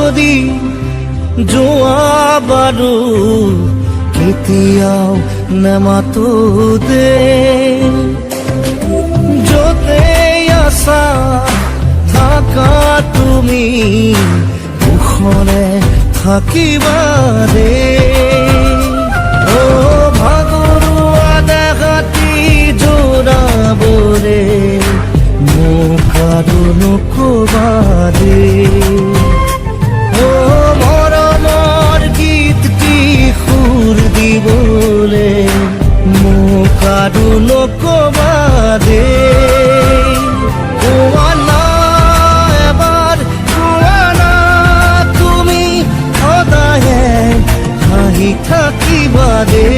যদি যোৱা বাৰু কেতিয়াও নেমাতো দে য'তে আছা থাকা তুমি কুশলে থাকিবা দে ও ভাগৰুৱা দেহাতি জোৰাবৰে মোক আৰু নকবা দে ও মৰমৰ গীতটি সুৰ দিবলে মোক আৰু নকবা দে কোৱা না এবাৰ কোৱা না তুমি সদায়ে হাঁহি থাকিবা দে